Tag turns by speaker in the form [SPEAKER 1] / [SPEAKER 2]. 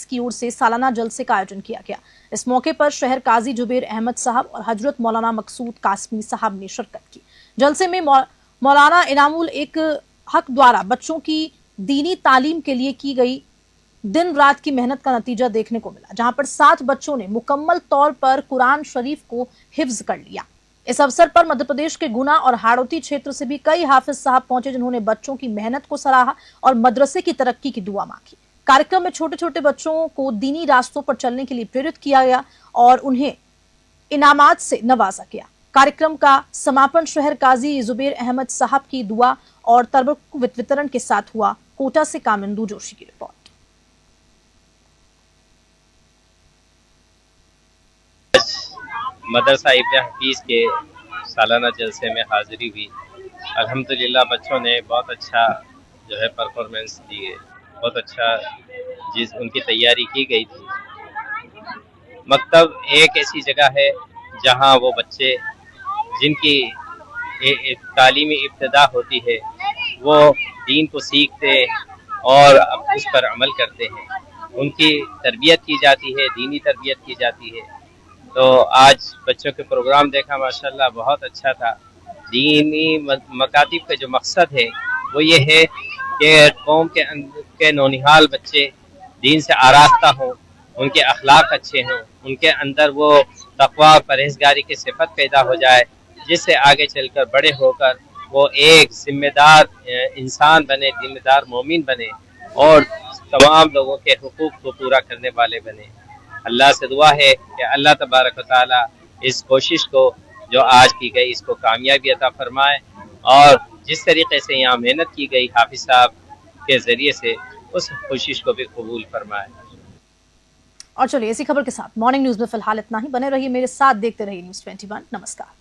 [SPEAKER 1] की ओर से सालाना जलसे का आयोजन किया गया। इस मौके पर शहर काजी जुबैर अहमद साहब और हजरत मौलाना मकसूद कासमी साहब ने शिरकत की। जलसे में मौलाना इनामुल एक हक द्वारा बच्चों की दीनी तालीम के लिए की गई दिन रात की मेहनत का नतीजा देखने को मिला, जहां पर 7 बच्चों ने मुकम्मल तौर पर कुरान शरीफ को हिफ्ज कर लिया। इस अवसर पर मध्य प्रदेश के गुना और हाड़ौती क्षेत्र से भी कई हाफिज साहब पहुंचे, जिन्होंने बच्चों की मेहनत को सराहा और मदरसे की तरक्की की दुआ मांगी। कार्यक्रम में छोटे छोटे बच्चों को दीनी रास्तों पर चलने के लिए प्रेरित किया गया और उन्हें इनामात से नवाजा गया। कार्यक्रम का समापन शहर काजी जुबैर अहमद साहब की दुआ और तबरुक वितरण के साथ हुआ। कोटा से कामिंदू जोशी की रिपोर्ट।
[SPEAKER 2] मदरसा इब्न हफीज के सालाना जलसे में हाजिरी हुई। अल्हम्दुलिल्लाह बच्चों ने बहुत अच्छा जो है परफॉर्मेंस दिए, बहुत अच्छा उनकी तैयारी की गई थी। मकतब एक ऐसी जगह है जहां वो बच्चे जिनकी तालीमी इब्तिदा होती है वो दीन को सीखते और उस पर अमल करते हैं, उनकी तरबियत की जाती है, दीनी तरबियत की जाती है। तो आज बच्चों के प्रोग्राम देखा, माशाल्लाह बहुत अच्छा था। दीनी मकातिब का जो मकसद है वो ये है कि कौम के नौनिहाल बच्चे दीन से आरास्ता हों, उनके अखलाक अच्छे हों, उनके अंदर वो तक़वा परहेज़गारी की सिफत पैदा हो जाए, जिससे आगे चलकर बड़े होकर वो एक जिम्मेदार इंसान बने, जिम्मेदार मोमिन बने और तमाम लोगों के हुकूक को पूरा करने वाले बने। अल्लाह से दुआ है कि अल्लाह तबारक व तआला इस कोशिश को जो आज की गई इसको कामयाबी अता फरमाए और जिस तरीके से यहाँ मेहनत की गई हाफिज साहब के जरिए से उस कोशिश को भी कबूल फरमाए।
[SPEAKER 1] और चलिए इसी खबर के साथ मॉर्निंग न्यूज में फिलहाल इतना ही। बने रहिए मेरे साथ, देखते रहिए News 21। नमस्कार।